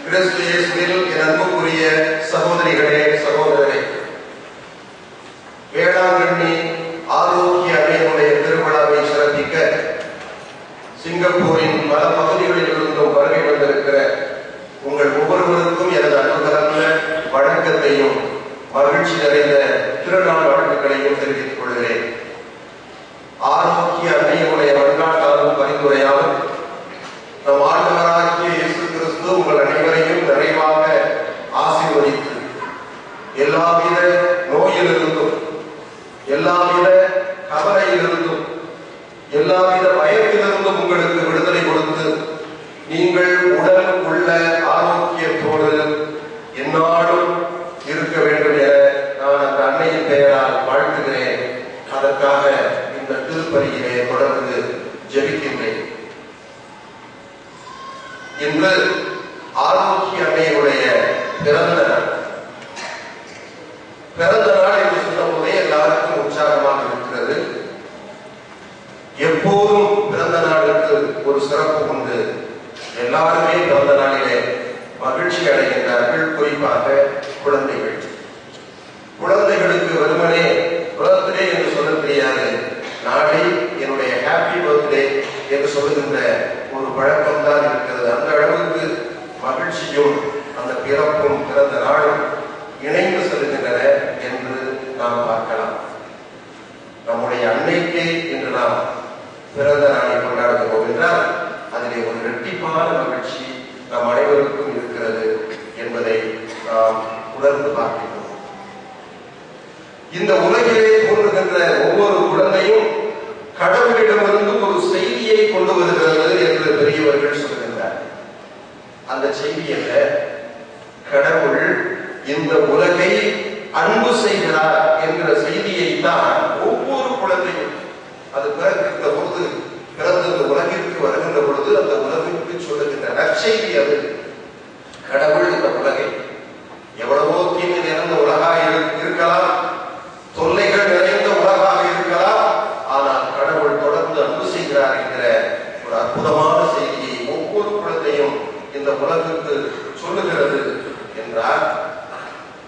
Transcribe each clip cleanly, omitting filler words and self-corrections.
கிறிஸ்து இயேசுவில் என் அன்புக்குரிய சகோதரிகளே, சகோதரரே, வேளாங்கண்ணி ஆரோக்கிய அன்னையினுடைய திருவிழாவை சிறப்பிக்க சிங்கப்பூரின் பல பகுதிகளில் இருந்தும் வருகை வந்திருக்கிற உங்கள் ஒவ்வொருவருக்கும் எனது அன்பு கலந்த வணக்கத்தையும் மகிழ்ச்சி நிறைந்த திருநாள் வாழ்த்துக்களையும் தெரிவித்துக் கொள்கிறேன். ஆரோக்கிய அன்னையினுடைய வழிகாட்டாலும் பரிந்துரையாலும் நம் ஆண்டவராகிய இயேசு கிறிஸ்து உங்கள் அனைவரையும் நிறைவாக ஆசீர்வதித்து எல்லாவித நோயிலிருந்தும், எல்லாவித கவலையிலிருந்தும், எல்லாவித பயத்திலிருந்தும் உங்களுக்கு விடுதலை கொடுத்து நீங்கள் உடல் உள்ள ஆரோக்கியத்தோடு எந்நாளும் இருக்க வேண்டும் என நான் அந்த அன்னையின் பெயரால் வாழ்த்துகிறேன். அதற்காக இந்த திருப்பலியிலே தொடர்ந்து ஜெபிக்கின்றேன். இன்று ஆரோக்கிய அன்னையுடைய பிறந்த நாள். பிறந்த நாள் என்று சொன்னபோதே எல்லாருக்கும் உற்சாகமாக இருக்கிறது. எப்போதும் பிறந்த நாளுக்கு ஒரு சிறப்பு உண்டு. எல்லாருமே பிறந்த நாளிலே மகிழ்ச்சி அடைகின்றார்கள். குறிப்பாக குழந்தைகள். குழந்தைகளுக்கு வெறுமனே பர்த்டே என்று சொல்ல தெரியாது. நாளை என்னுடைய ஹாப்பி பர்த்டே என்று சொல்லுகின்ற ஒரு பழக்கம் தான் இருக்கிறது. அந்த அளவுக்கு மகிழ்ச்சியும் அந்த பிறப்பும் பிறந்த நாளும் இணைந்து செல்கின்றன என்று நாம் பார்க்கலாம். நம்முடைய அன்னைக்கே இன்று நாம் பிறந்த நாளை கொண்டாடுகிறோம் என்றால் அதிலே ஒரு இரட்டிப்பான மகிழ்ச்சி நம் அனைவருக்கும் இருக்கிறது என்பதை நாம் உணர்ந்து பார்க்கிறோம். இந்த உலகிலே தோன்றுகின்ற ஒவ்வொரு குழந்தையும் கடவுளிடமிருந்து ஒரு செய்தியை கொண்டு வருகிறது என்று பெரியவர்கள் சொல்கின்றார். அந்த செய்தி என்ன? கடவுள் இந்த உலகை அன்பு செய்கிறார் என்கிற செய்தியை தான் ஒவ்வொரு குழந்தையும் அது பிறக்கின்ற பொழுது, பிறந்த இந்த உலகிற்கு வருகின்ற பொழுது அந்த உலகிற்கு சொல்லுகின்ற நற்செய்தி அது. கடவுள் இந்த உலகை எவ்வளவோ தீமை நிறைந்த உலகாக இருக்கலாம், தொல்லைகள் நிறைந்த உலகாக இருக்கலாம், ஆனால் கடவுள் தொடர்ந்து அன்பு செய்கிறார் என்கிற ஒரு அற்புதமான செய்தியை ஒவ்வொரு குழந்தையும் இந்த உலகுக்கு சொல்லுகிறது என்றால்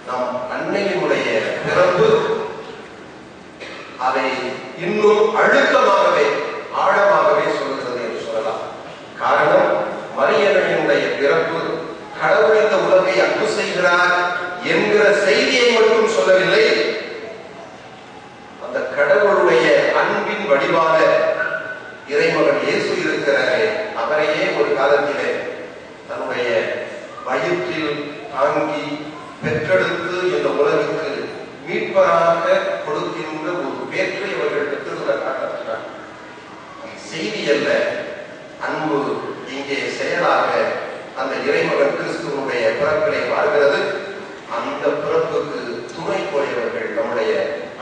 நம் அன்னையினுடைய பிறப்பு அதை இன்னும் அழுத்தமாகவே ஆழமாகவே சொல்லுகிறது என்று சொல்லலாம். காரணம், மரியன்னையினுடைய பிறப்பு கடவுள் இந்த உலகை அன்பு செய்கிறார் என்கிற செய்தியை மட்டும் சொல்லவில்லை. அந்த கடவுளுடைய அன்பின் வடிவான இறைமகன் இயேசு இருக்கிறாரே, அவரையே ஒரு காலத்திலே தன்னுடைய வயிற்றில் தாங்கி பெற்றெடுத்து இந்த உலகுக்கு மீட்பராக கொடுக்கின்ற ஒரு பேற்றை அவர்கள் பெற்றுள்ள காரணத்தினார். செய்தி அல்ல, அன்பு இங்கே செயலாக அந்த இறைமகன் கிறிஸ்துவனுடைய பிறப்பிலே வாழ்கிறது. அந்த பிறப்புக்கு துணை போயவர்கள் நம்முடைய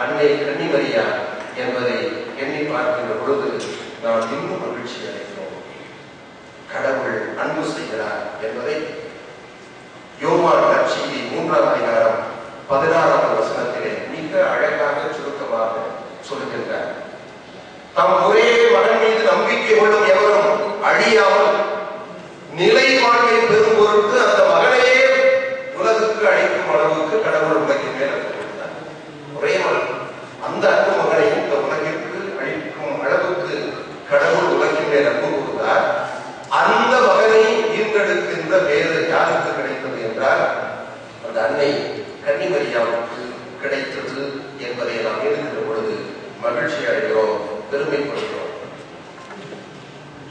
அன்னை கன்னிமரியா என்பதை எண்ணி பார்க்கின்ற பொழுது நாம் இன்னும் மகிழ்ச்சி அடைகிறோம். கடவுள் அன்பு செய்கிறார் என்பதை யோவான் நற்செய்தி 3ஆம் அதிகாரம் 16ஆம் வசனத்திலே மிக அழகாக சுருக்கமாக சொல்லுகின்றார். தம் ஒரே மகன் மீது நம்பிக்கை கொள்ளும் எவரும் அழியாமல் நிலை வாழ்வை பெறும் பொருட்டு அந்த மகனையே உலகுக்கு அழைக்கும் அளவுக்கு கடவுள் உலகின் மேல் அனுப்பிவிட்டார். ஒரே மகன், அந்த அன்பு மகனை இந்த உலகிற்கு அழிக்கும் அளவுக்கு கடவுள் உலகின் மேல் அன்பு கொடுத்தார். அந்த மகனை ஈன்றெடுக்கின்ற பேரு யாருக்கு கிடைத்தது என்றால் அந்த அன்னை கன்னிமரியாவுக்கு கிடைத்தது என்பதை நாம் எழுதுகின்ற பொழுது மகிழ்ச்சி அடைகிறோம், பெருமைப்படுகிறோம்.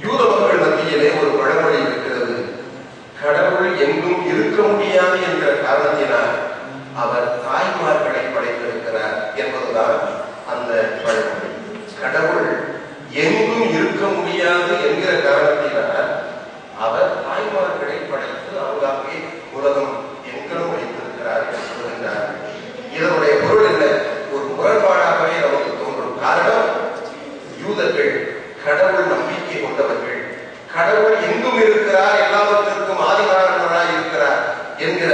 யூத மக்கள் மத்தியிலே ஒரு பழமொழி இருக்கிறது. கடவுள் எங்கும் இருக்க முடியாது என்ற காரணத்தினால் அவர் தாய்மார்களை படைத்திருக்கிறார் என்பதுதான் அந்த பழமொழி. கடவுள் எங்கும் இருக்க முடியாது என்கிற காரணத்தினால் அவர் தாய்மார்களை படைத்து அவர்களாகவே உலகம் எங்களும் வைத்திருக்கிறார் என்று சொல்கின்றார். இதனுடைய பொருள் என்ன? ஒரு முரண்பாடாகவே நமக்கு தோன்றும். காரணம், யூதர்கள் கடவுள் நம்பிக்கை கொண்டவர்கள், கடவுள் எங்கும் இருக்கிறார், எல்லாவற்றிற்கும் ஆதிகாரங்களாய் இருக்கிறார் என்கிற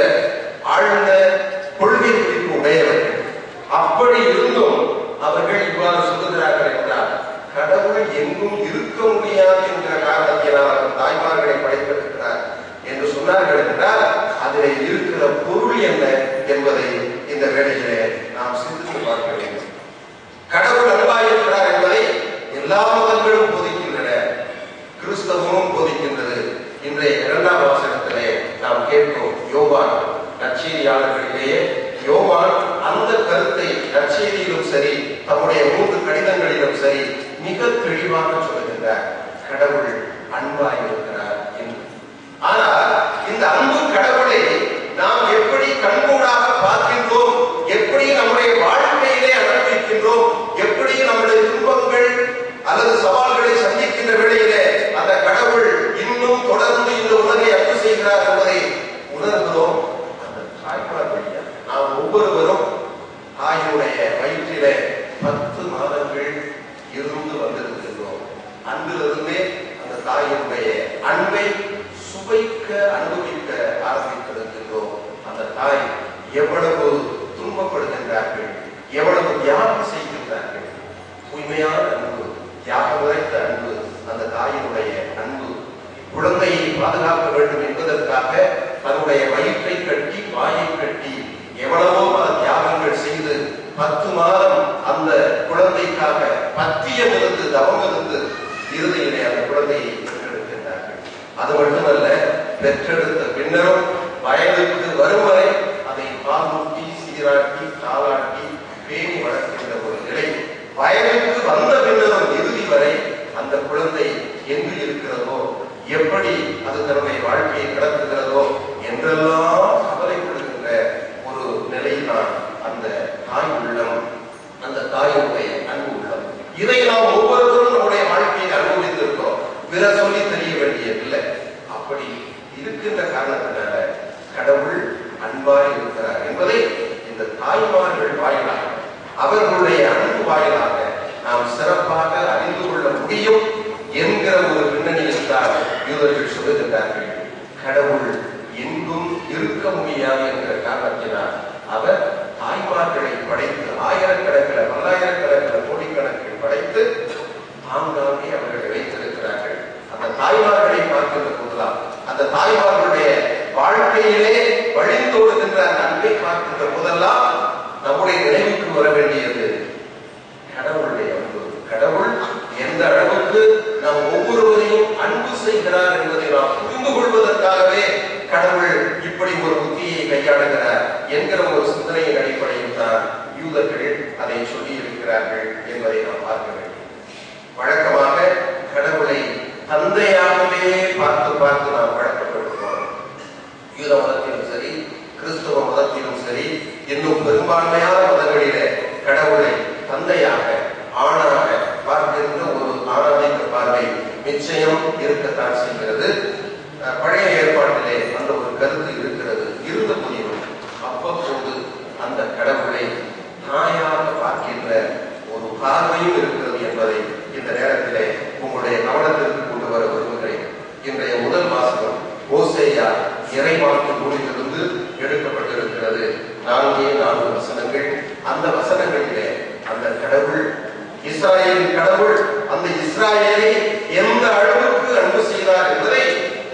ஆழ்ந்த கொள்கை குறிப்பு உடையவர்கள். அப்படி இருந்தும் அவர்கள் இவ்வாறு சொல்லுகிறார்கள் என்றால் கடவுள் எல்லா மதங்களும் போதிக்கின்றன, கிறிஸ்தவமும் போதிக்கின்றது. இன்றைய 2ஆம் வாசகத்திலே நாம் கேட்போம். யோவான் நற்செய்தியாளர்களிலேயே யோவான் அந்த கருத்தை நற்செய்தியிலும் சரி, தம்முடைய 3 கடிதங்களிலும் சரி மிக தெளிவாக சொல்லுகின்றார். கடவுள் அன்பாய் இருக்கிறார் என்று. ஆனால் இந்த அன்பு கடவுளை நாம் எப்படி கண்கூடாக பார்க்கின்றோம், எப்படி நம்முடைய வாழ்க்கையிலே அனுபவிக்கின்றோம், எப்படி நம்முடைய துன்பங்கள் அல்லது சவால்களை சந்திக்கின்ற வேளையிலே அந்த கடவுள் இன்னும் தொடர்ந்து இந்த உலகை அன்பு செய்கிறார் என்பதை உணர்கிறோம். அந்த தாய்மார் வழியா நாம் ஒவ்வொருவரும் தாயினுடைய வயிற்றிலே 10 மாதங்கள் இருந்து வந்திருக்கின்றோம். அன்றிலிருந்தே அந்த தாயினுடைய அன்பை சுவைக்க அனுபவிக்க ஆரம்பித்திருக்கின்றோம். அந்த தாய் எவ்வளவு துன்பப்படுகின்றார்கள், எவ்வளவு தியாகம் செய்கின்றார்கள். தூய்மையான அன்பு, தியாகம் உரைத்த அன்பு, அந்த தாயினுடைய அன்பு. குழந்தையை பாதுகாக்க வேண்டும் என்பதற்காக தன்னுடைய வயிற்றை கட்டி வாயை கட்டி எவ்வளவோ தியாகங்கள் செய்து 10 மாதம் அந்த குழந்தைக்காக பத்தியம் இருந்து தவம் இருந்து இறுதியிலே அந்த குழந்தையை பெற்றெடுக்கின்றார்கள். அது மட்டுமல்ல, பெற்றெடுத்த பின்னரும் வயதுக்கு வரும் வரை அதை பாலூட்டி சீராட்டி தாளாட்டி பேணி வளர்க்கின்ற ஒரு நிலை. வயதுக்கு வந்த பின்னரும் இறுதி வரை அந்த குழந்தை எங்கு இருக்கிறதோ, எப்படி அது தன்னுடைய வாழ்க்கையை கடத்துகிறதோ என்றெல்லாம் கவலைப்படுகின்ற ஒரு நிலைதான் அந்த தாய் உள்ளம், அந்த தாயினுடைய அன்பு உள்ளம். இதை நாம் ஒவ்வொருவரும் நம்முடைய வாழ்க்கையை அனுபவித்திருக்கிறோம். பிற சொல்லி தெரிய வேண்டியதில்லை. அப்படி இருக்கின்ற காரணத்தினால கடவுள் அன்பாய் இருக்கிறார் என்பதை இந்த தாய்மார்கள் வாயிலாக, அவர்களுடைய அன்பு வாயிலாக நாம் சிறப்பாக அறிந்து கொள்ள முடியும் என்கிற ஒரு பின்னணியில் தான் யூதர்கள் சொல்லுகின்றார்கள். கடவுள் எங்கும் இருக்க முடியாது என்கிற காரணத்தினால் அவர் தாய்மார்களை படைத்து ஆயிரக்கணக்கில் பல்லாயிரக்கணக்கில் கோடிக்கணக்கில் படைத்து ஆங்காங்கே அவர்களை வைத்திருக்கிறார்கள். அந்த தாய்மார்களை பார்க்கின்ற போதெல்லாம், அந்த தாய்மார்களுடைய வாழ்க்கையிலே வழிந்தோடுகின்ற அந்த அன்பை பார்க்கின்ற போதெல்லாம் நம்முடைய நினைவுக்கு வர வேண்டியது கடவுளுடைய அன்பு. கடவுள் எந்த அளவுக்கு நாம் ஒவ்வொருவரையும் அன்பு செய்கிறார் என்பதை நாம் புரிந்து கொள்வதற்காகவே கடவுள் இப்படி ஒரு உத்தியை கையாளுகிறார் என்கிற ஒரு சிந்தனையின் அடிப்படையில் தான் யூதர்கள் அதை சொல்லி இருக்கிறார்கள் என்பதை நாம் பார்க்க வேண்டும். வழக்கமாக கடவுளை தந்தையாகவே பார்த்து பார்த்து நாம் வழக்கப்படுகிறோம். யூத மதத்திலும் சரி, கிறிஸ்தவ மதத்திலும் சரி, இன்னும் பெரும்பான்மையான மதங்களிலே கடவுளை தந்தையாக ஆணாக பார்க்கின்ற ஒரு ஆணாதிக்க பார்வை நிச்சயம் இருக்கத்தான் செய்கிறது. பழைய ஏற்பாட்டிலே அந்த ஒரு கருத்து இருக்கிறது. இருந்த போதிலும் அவ்வப்போது அந்த கடவுளை தாயாக பார்க்கின்ற ஒரு பார்வையும் இருக்கிறது என்பதை இந்த நேரத்திலே உங்களுடைய கவனத்திற்கு கொண்டு வர விரும்புகிறேன். இன்றைய முதல் வாசகம் ஓசேயா இறைவாக்கு நூலிலிருந்து எடுக்கப்பட்டிருக்கிறது. 4 வசனங்கள். அந்த வசனங்களிலே அந்த கடவுள், இஸ்ராயேலின் கடவுள், அந்த இஸ்ராயேலை எந்த அளவுக்கு அன்பு செய்தார் என்பதை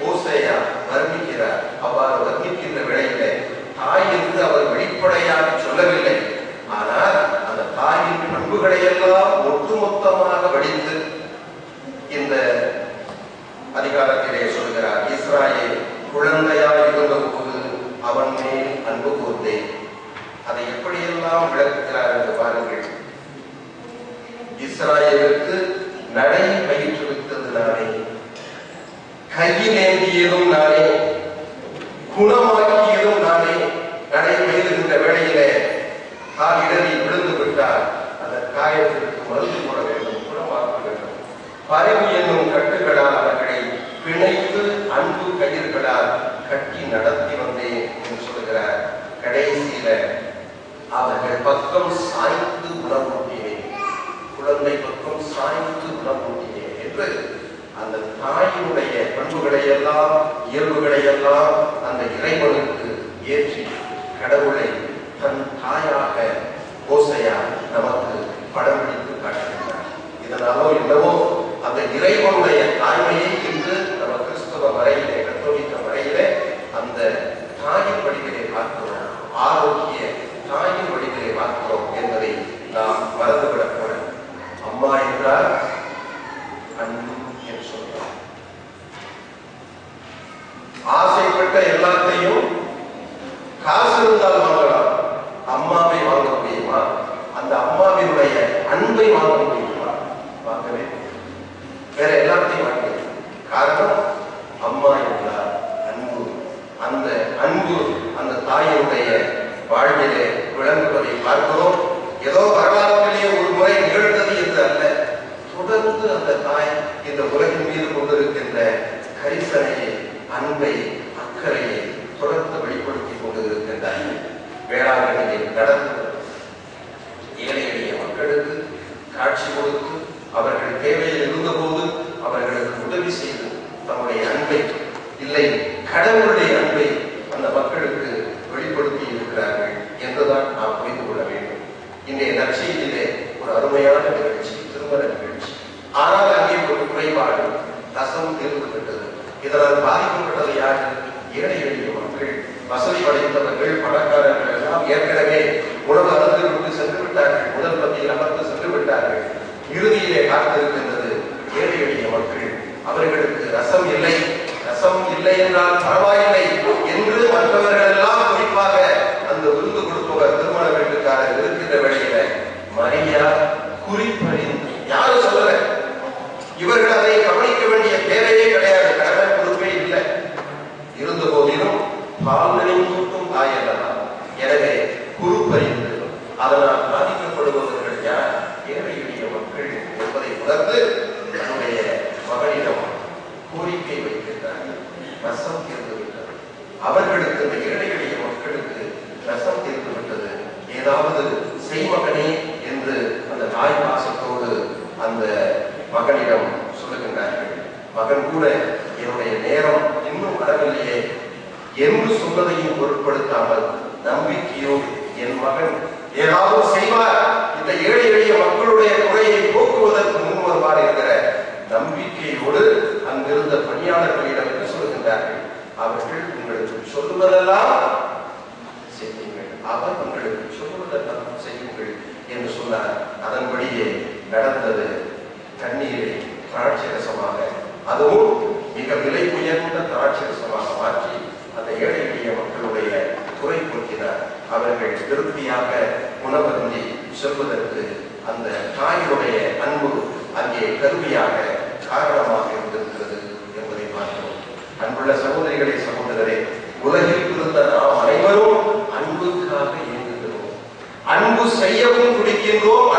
ஓசேயா வர்ணிக்கிறார். அவ்வாறு வர்ணிக்கின்ற வேளையிலே தாய் என்று அவர் வெளிப்படையாக சொல்லவில்லை. ஆனால் அந்த தாயின் பண்புகளை எல்லாம் ஒட்டுமொத்தமாக வடித்து இந்த அதிகாரத்திலே சொல்கிறார். இஸ்ராயேல் குழந்தையாய் இருந்த போது அவன் மேல் அன்பு கூர்ந்தேன். அதை எப்படியெல்லாம் விளக்குகிறார் என்று பாருங்கள். இஸ்ராயேலுக்கு நடை பயிற்றுவித்தது நானே, கையில் ஏந்தியதும் நானே, குணமாக்கியதும் நானே. நடை பயிலுகின்ற வேளையிலே கால் இடறி விழுந்து விட்டால் அந்த காயத்திற்கு மருந்து போட வேண்டும், குணமாக்க வேண்டும். பரிவு என்னும் கட்டுகளால் அவர்களை பிணைத்து அன்பு கயிர்களால் கட்டி நடத்தி வந்தேன் என்று சொல்கிறார். கடைசியில அவர்கள் பக்கம் சாய்ந்து உணவூட்டினேன், குழந்தை பக்கம் சாய்ந்து உணவூட்டினேன் என்று அந்த தாயினுடைய பண்புகளை எல்லாம் இயல்புகளை எல்லாம் அந்த இறைவனுக்கு ஏற்றி கடவுளை தன் தாயாக ஓசையா நமக்கு படம் பிடித்து காட்டுகின்றார். இதனாலோ என்னவோ அந்த இறைவனுடைய தாய்மையை இன்று நம்ம கிறிஸ்தவ வரையிலே, கத்தோலிக்க வரையிலே அந்த தாயின் வழிகளை பார்க்கிறோம், ஆரோக்கிய தாயின் வழிகளை பார்க்கிறோம் என்பதை நாம் மறந்துவிடக்கூடாது. அம்மா என்றால் வாங்கினீங்களா? வாங்கவே வேற எல்லாத்தையும் வாங்க. காரணம் அம்மா என்றார் அன்பு. அந்த அன்பு அந்த தாயினுடைய வாழ்விலே விளங்குவதை பார்க்கிறோம். ஏதோ வரலாற்றிலேயே ஒரு முறை நிகழ்ந்தது என்று அல்ல, தொடர்ந்து அந்த தாய் இந்த உலகின் மீது கொண்டிருக்கின்ற கரிசனையை, அன்பை, அக்கறையை தொடர்ந்து வெளிப்படுத்திக் கொண்டு இருக்கின்றார். வேளாங்கண்ணியில் நடந்து ஏழை எளிய மக்களுக்கு காட்சி கொடுத்து அவர்கள் தேவையில் இருந்தபோது அவர்களுக்கு உதவி செய்து தம்முடைய அன்பை, இல்லை கடவுளுடைய அன்பை அந்த மக்களுக்கு வெளிப்படுத்தி இருக்கிறார்கள் என்றுதான் நாம் புரிந்து கொள்ள வேண்டும். இன்றைய நற்செய்தியிலே ஒரு அருமையான நிகழ்ச்சி, திருமண நிகழ்ச்சி. ஆனால் அங்கே ஒரு குறைபாடு, ரசம் தீர்ந்துவிட்டது. இதனால் பாதிக்கப்பட்டது யார்? ஏழை எளிய மக்கள். வசதி படைத்தவர்கள், பணக்காரர்கள் எல்லாம் ஏற்கனவே உணவு அருந்திவிட்டு சென்று விட்டார்கள், முதல் பந்தியில் அமர்ந்து சென்று விட்டார்கள். இறுதியிலே காத்திருக்கின்றது ஏழை எளிய மக்கள். அவர்களுக்கு ரசம் இல்லை, ரசம் இல்லை என்றால் பரவாயில்லை என்று மற்றவர்கள் எல்லாம் குறிப்பாக அந்த விருந்து கொடுப்பவர் திருமண வீட்டுக்காரர் இருக்கின்ற வேளையில மரியா குறிப்பறிந்து, யாரும் சொல்லல, இவர்கள் அதை கவனிக்க வேண்டிய தேவையே கிடையாது, கடமை பொறுப்பே இல்லை. இருந்த போதிலும் பால் நினைவூட்டும் தாய் அல்லவா, எனவே குறிப்பறிந்து அதனால் பாதிக்கப்படுபவர்கள் யார்? ஏழை எளிய மக்கள் என்பதை உணர்ந்து தன்னுடைய மகனிடம் கோரிக்கை வைக்கின்றார்கள். ரசம் தீர்ந்து விட்டது. அவர்களுக்கு, இந்த ஏழை எளிய மக்களுக்கு ரசம் தீர்ந்து விட்டது, ஏதாவது செய்மகனே என்று அந்த தாய் பாசத்தோடு அந்த மகனிடம் சொல்லுகின்றார்கள். மகன் கூட என்னுடைய நேரம் இன்னும் வரவில்லையே என்று சொன்னதையும் பொருட்படுத்தாமல் நம்பிக்கையோடு என் மகன் ஏதாவது செய்வார், இந்த ஏழை எளிய மக்களுடைய குறையை போக்குவதற்கு முன் வருவார் என்கிற நம்பிக்கையோடு அங்கிருந்த பணியாளர்களிடம் என்று சொல்லுகின்றார்கள். அவர்கள் உங்களுக்கு சொல்லுவதெல்லாம் செய்யுங்கள், அவர் உங்களுக்கு சொல்லுவதெல்லாம் செய்யுங்கள் என்று சொன்னார். அதன்படியே நடந்தது. தண்ணீரை திராட்சை ரசமாக, அதுவும் மிக விலை உயர்ந்த திராட்சை ரசமாக மாற்றி அந்த ஏழை எளிய மக்களுடைய குறை போக்கினார். அவர்கள் திருப்தியாக உணவருந்தி சொல்வதற்கு அந்த தாயினுடைய அன்பு அங்கே கருவியாக, காரணமாக இருந்திருக்கிறது என்பதை பார்க்கிறோம். அன்புள்ள சகோதரிகளே, சகோதரரே, உலகில் இருந்த நாம் அனைவரும் அன்புக்காக இயங்குகிறோம், அன்பு செய்யவும் துடிக்கின்றோம்,